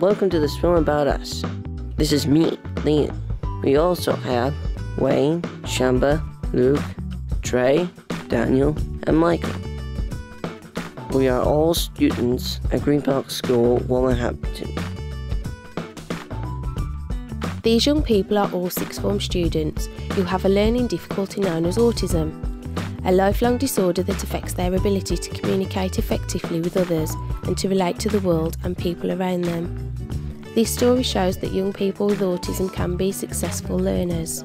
welcome to this film about us. This is me, Liam. We also have Wayne, Shamba, Luke, Trey, Daniel, and Michael. We are all students at Green Park School, Wolverhampton. These young people are all sixth form students who have a learning difficulty known as autism, a lifelong disorder that affects their ability to communicate effectively with others and to relate to the world and people around them. This story shows that young people with autism can be successful learners.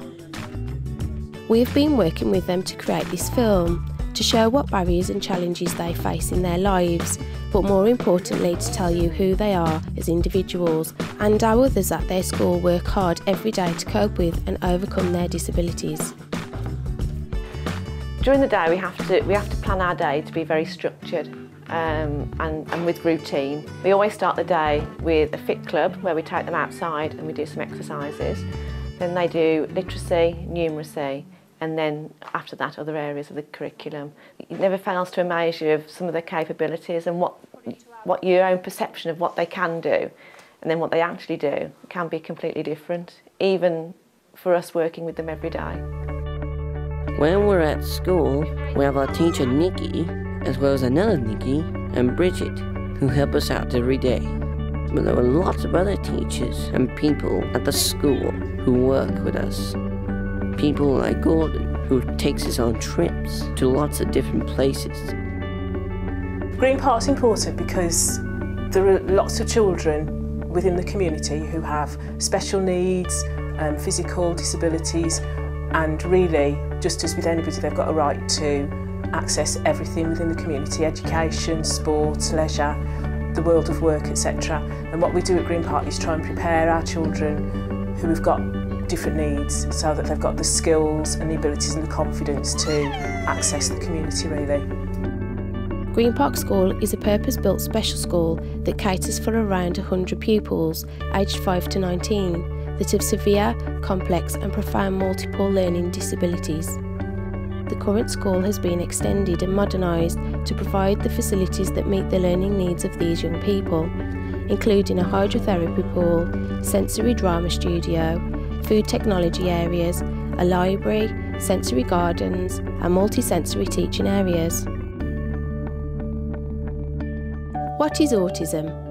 We have been working with them to create this film, to show what barriers and challenges they face in their lives, but more importantly to tell you who they are as individuals and how others at their school work hard every day to cope with and overcome their disabilities. During the day we have to plan our day to be very structured and with routine. We always start the day with a fit club where we take them outside and we do some exercises. Then they do literacy, numeracy, and then after that other areas of the curriculum. It never fails to amaze you of some of their capabilities and what your own perception of what they can do and then what they actually do can be completely different, even for us working with them every day. When we're at school, we have our teacher Nikki, as well as another Nikki and Bridget, who help us out every day. But there are lots of other teachers and people at the school who work with us. People like Gordon, who takes us on trips to lots of different places. Green Park's important because there are lots of children within the community who have special needs, physical disabilities, and really, just as with anybody, they've got a right to access everything within the community: education, sport, leisure, the world of work, etc. And what we do at Green Park is try and prepare our children who have got different needs so that they've got the skills and the abilities and the confidence to access the community, really. Green Park School is a purpose-built special school that caters for around 100 pupils aged 5 to 19 that have severe, complex and profound multiple learning disabilities. The current school has been extended and modernised to provide the facilities that meet the learning needs of these young people, including a hydrotherapy pool, sensory drama studio, food technology areas, a library, sensory gardens and multi-sensory teaching areas. What is autism?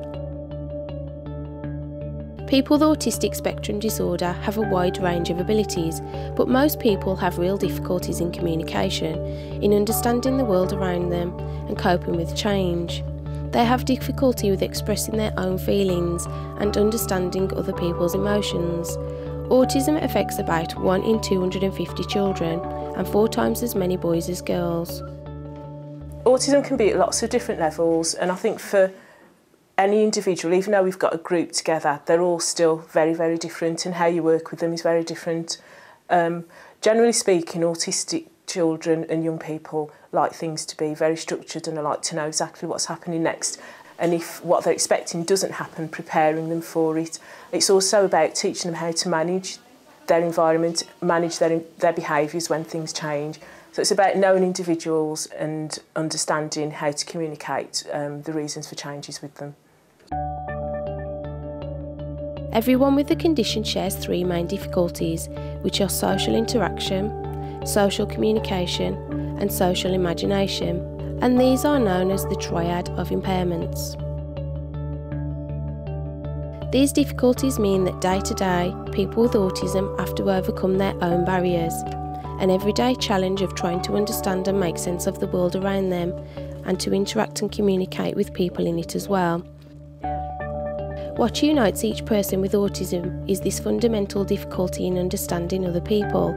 People with autistic spectrum disorder have a wide range of abilities, but most people have real difficulties in communication, in understanding the world around them and coping with change. They have difficulty with expressing their own feelings and understanding other people's emotions. Autism affects about 1 in 250 children and 4 times as many boys as girls. Autism can be at lots of different levels, and I think for any individual, even though we've got a group together, they're all still very, very different, and how you work with them is very different. Generally speaking, autistic children and young people like things to be very structured and they like to know exactly what's happening next, and if what they're expecting doesn't happen, preparing them for it. It's also about teaching them how to manage their environment, manage their behaviours when things change. So it's about knowing individuals and understanding how to communicate the reasons for changes with them. Everyone with the condition shares 3 main difficulties, which are social interaction, social communication and social imagination, and these are known as the triad of impairments. These difficulties mean that day to day, people with autism have to overcome their own barriers, an everyday challenge of trying to understand and make sense of the world around them and to interact and communicate with people in it as well. What unites each person with autism is this fundamental difficulty in understanding other people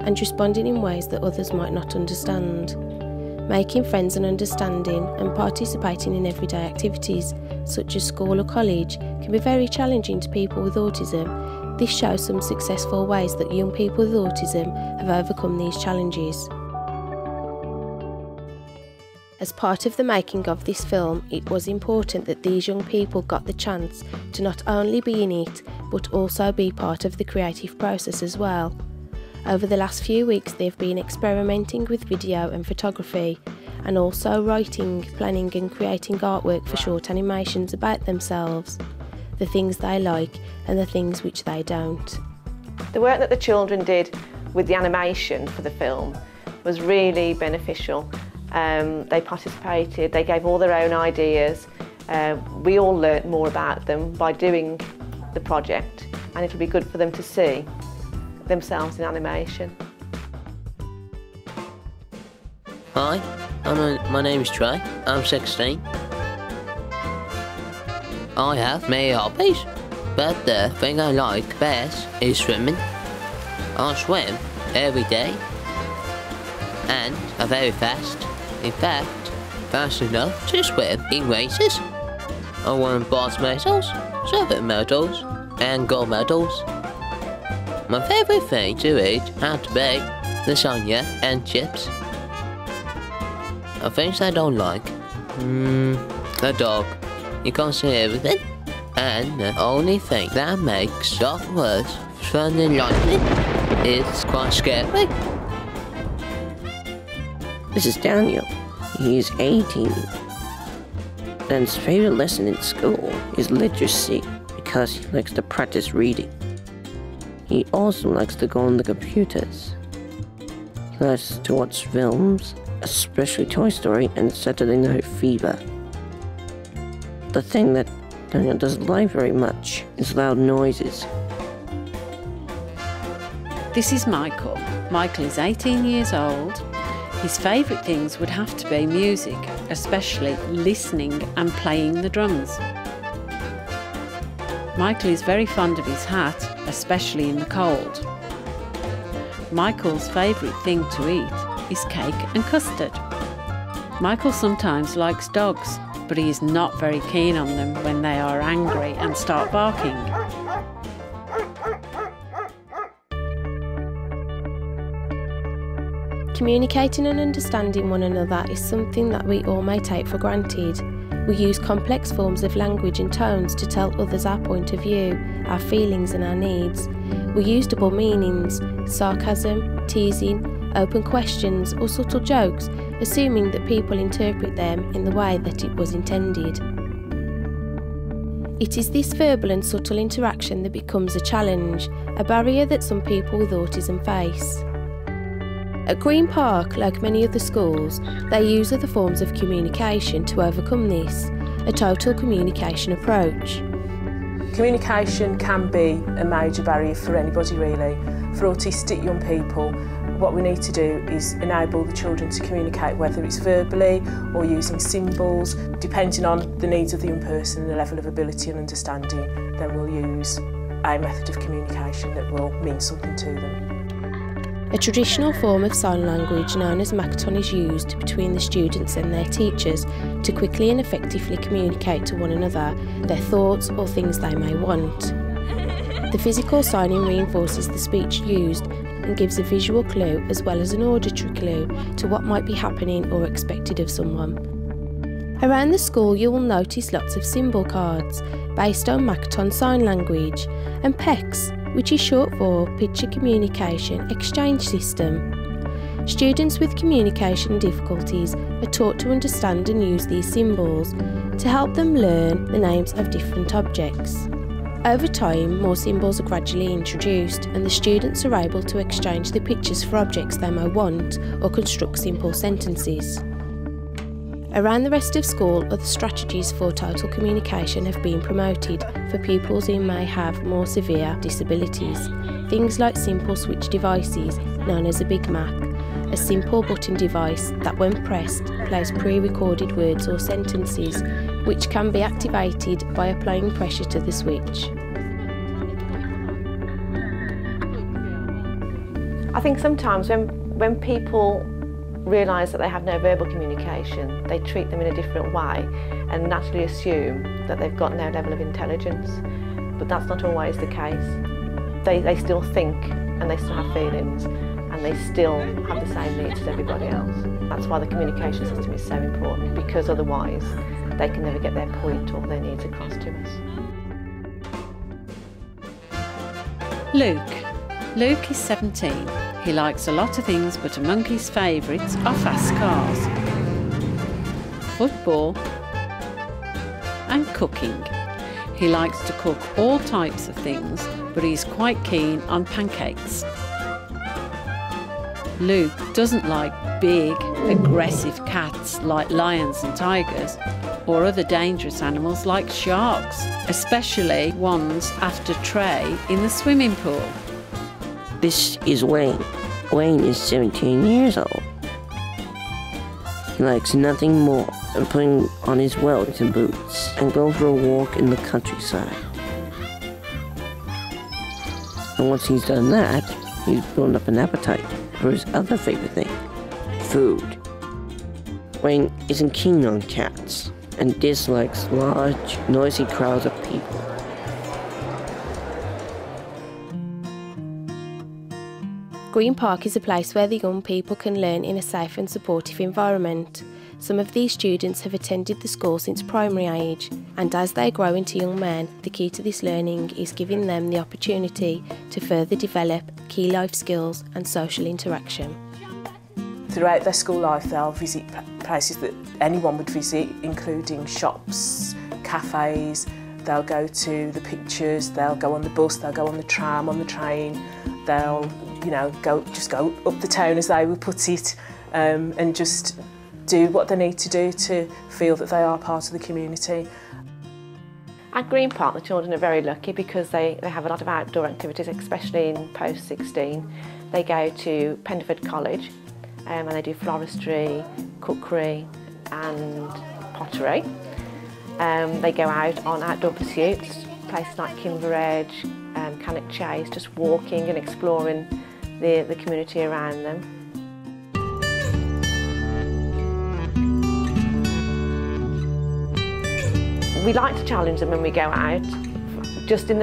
and responding in ways that others might not understand. Making friends and understanding and participating in everyday activities such as school or college can be very challenging to people with autism. This shows some successful ways that young people with autism have overcome these challenges. As part of the making of this film, it was important that these young people got the chance to not only be in it, but also be part of the creative process as well. Over the last few weeks, they've been experimenting with video and photography, and also writing, planning and creating artwork for short animations about themselves. the things they like and the things which they don't. The work that the children did with the animation for the film was really beneficial. They participated, they gave all their own ideas. We all learnt more about them by doing the project, and it'll be good for them to see themselves in animation. Hi, my name is Trey. I'm 16. I have many hobbies, but the thing I like best is swimming. I swim every day, and I'm very fast. In fact, fast enough to swim in races. I won bronze medals, silver medals, and gold medals. My favourite thing to eat had to be lasagna and chips. Things I don't like, a dog. You can't see everything, and the only thing that makes dog worse than lightning is quite scary. This is Daniel. He's 18. Dan's favourite lesson in school is literacy because he likes to practice reading. He also likes to go on the computers. He likes to watch films, especially Toy Story and Saturday Night Fever. The thing that Daniel doesn't like very much is loud noises. This is Michael. Michael is 18 years old. His favourite things would have to be music, especially listening and playing the drums. Michael is very fond of his hat, especially in the cold. Michael's favourite thing to eat is cake and custard. Michael sometimes likes dogs, but he is not very keen on them when they are angry and start barking. Communicating and understanding one another is something that we all may take for granted. We use complex forms of language and tones to tell others our point of view, our feelings and our needs. We use double meanings, sarcasm, teasing, open questions or subtle jokes, assuming that people interpret them in the way that it was intended. It is this verbal and subtle interaction that becomes a challenge, a barrier that some people with autism face. At Green Park, like many other schools, they use other forms of communication to overcome this, a total communication approach. Communication can be a major barrier for anybody really. For autistic young people, what we need to do is enable the children to communicate, whether it's verbally or using symbols. Depending on the needs of the young person and the level of ability and understanding, then we'll use a method of communication that will mean something to them. A traditional form of sign language known as Makaton is used between the students and their teachers to quickly and effectively communicate to one another their thoughts or things they may want. The physical signing reinforces the speech used and gives a visual clue as well as an auditory clue to what might be happening or expected of someone. Around the school you will notice lots of symbol cards based on Makaton sign language and PECS, which is short for Picture Communication Exchange System. Students with communication difficulties are taught to understand and use these symbols to help them learn the names of different objects. Over time, more symbols are gradually introduced and the students are able to exchange the pictures for objects they may want or construct simple sentences. Around the rest of school, other strategies for total communication have been promoted for pupils who may have more severe disabilities. Things like simple switch devices, known as a Big Mac, a simple button device that when pressed plays pre-recorded words or sentences, which can be activated by applying pressure to the switch. I think sometimes when people realise that they have no verbal communication, they treat them in a different way and naturally assume that they've got no level of intelligence. But that's not always the case. They still think and they still have feelings and they still have the same needs as everybody else. That's why the communication system is so important, because otherwise they can never get their point or their needs across to us. Luke is 17. He likes a lot of things, but among his favourites are fast cars, football and cooking. He likes to cook all types of things, but he's quite keen on pancakes. Luke doesn't like big, aggressive cats like lions and tigers, or other dangerous animals like sharks, especially ones after Trey in the swimming pool. This is Wayne. Wayne is 17 years old. He likes nothing more than putting on his Wellington boots and go for a walk in the countryside. And once he's done that, he's building up an appetite for his other favorite thing, food. Wayne isn't keen on cats and dislikes large, noisy crowds of people. Green Park is a place where the young people can learn in a safe and supportive environment. Some of these students have attended the school since primary age, and as they grow into young men, the key to this learning is giving them the opportunity to further develop key life skills and social interaction. Throughout their school life, they'll visit places that anyone would visit, including shops, cafes. They'll go to the pictures, they'll go on the bus, they'll go on the tram, on the train. They'll, go up the town, as they would put it, and just do what they need to do to feel that they are part of the community. At Green Park, the children are very lucky because they have a lot of outdoor activities, especially in post-16. They go to Penderford College and they do floristry, cookery and pottery. They go out on outdoor pursuits, places like Kimber Edge, Cannock Chase, just walking and exploring the community around them. We like to challenge them when we go out, just in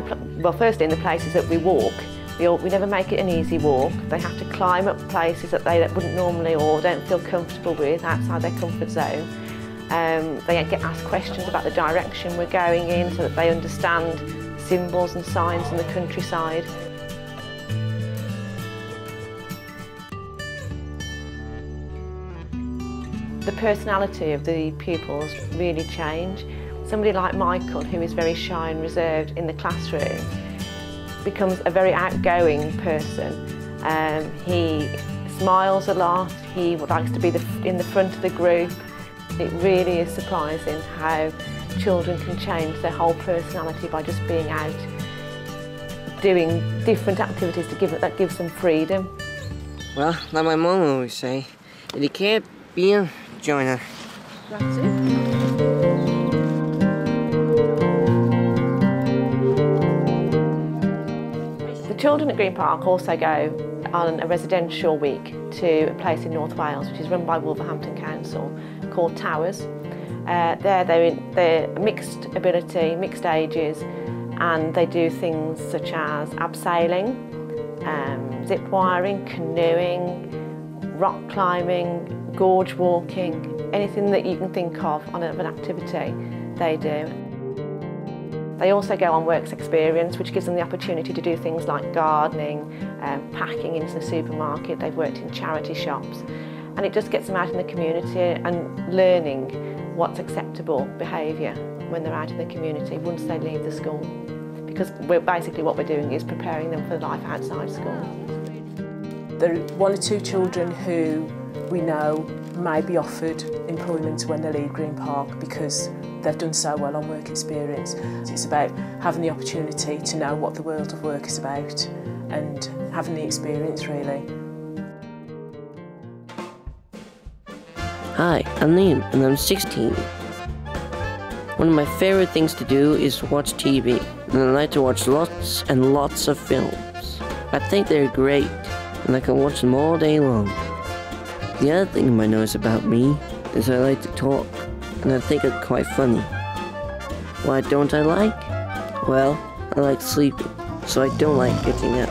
firstly in the places that we walk. We never make it an easy walk. They have to climb up places that they wouldn't normally or don't feel comfortable with, outside their comfort zone. They get asked questions about the direction we're going in so that they understand symbols and signs in the countryside. The personality of the pupils really change. Somebody like Michael, who is very shy and reserved in the classroom, becomes a very outgoing person. He smiles a lot, he likes to be in the front of the group. It really is surprising how children can change their whole personality by just being out, doing different activities that gives them freedom. Well, like my mom always say, if you can't be a joiner. That's it. The children at Green Park also go on a residential week to a place in North Wales, which is run by Wolverhampton Council, called Towers. They're mixed ability, mixed ages, and they do things such as abseiling, zip wiring, canoeing, rock climbing, gorge walking, anything that you can think of on an activity, they do. They also go on works experience, which gives them the opportunity to do things like gardening, packing into the supermarket. They've worked in charity shops, and it just gets them out in the community and learning what's acceptable behaviour when they're out in the community once they leave the school. Because basically what we're doing is preparing them for life outside school. There are one or two children who we know may be offered employment when they leave Green Park because they've done so well on work experience. It's about having the opportunity to know what the world of work is about and having the experience, really. Hi, I'm Liam and I'm 16. One of my favourite things to do is watch TV, and I like to watch lots and lots of films. I think they're great, and I can watch them all day long. The other thing you might notice about me is I like to talk, and I think I'm quite funny. What don't I like? Well, I like sleeping, so I don't like getting up.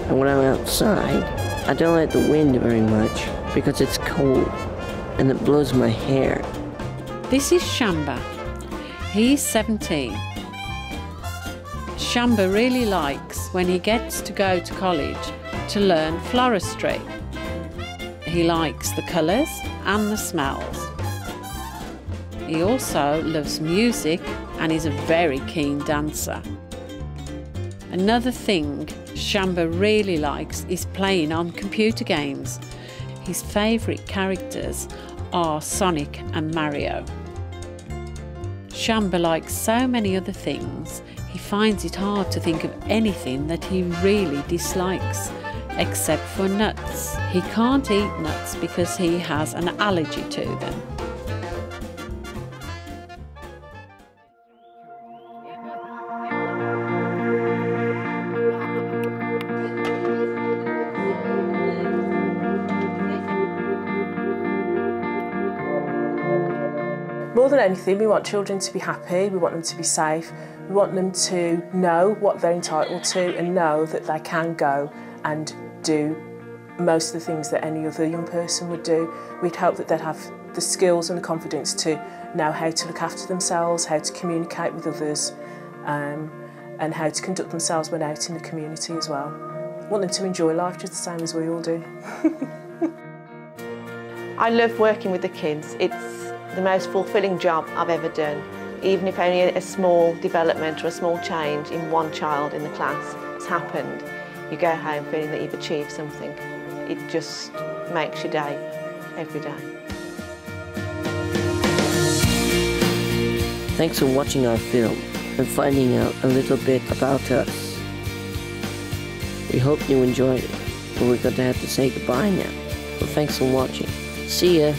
And when I'm outside, I don't like the wind very much because it's cold and it blows my hair. This is Shamba. He's 17. Shamba really likes when he gets to go to college to learn floristry. He likes the colours and the smells. He also loves music and is a very keen dancer. Another thing Shamba really likes is playing on computer games. His favourite characters are Sonic and Mario. Shamba likes so many other things, he finds it hard to think of anything that he really dislikes, except for nuts. He can't eat nuts because he has an allergy to them. More than anything, we want children to be happy, we want them to be safe, we want them to know what they're entitled to and know that they can go and do most of the things that any other young person would do. We'd hope that they'd have the skills and the confidence to know how to look after themselves, how to communicate with others, and how to conduct themselves when out in the community as well. We want them to enjoy life just the same as we all do. I love working with the kids. It's the most fulfilling job I've ever done. Even if only a small development or a small change in one child in the class has happened, you go home feeling that you've achieved something. It just makes your day, every day. Thanks for watching our film and finding out a little bit about us. We hope you enjoyed it, but we're going to have to say goodbye now. Well, thanks for watching. See ya!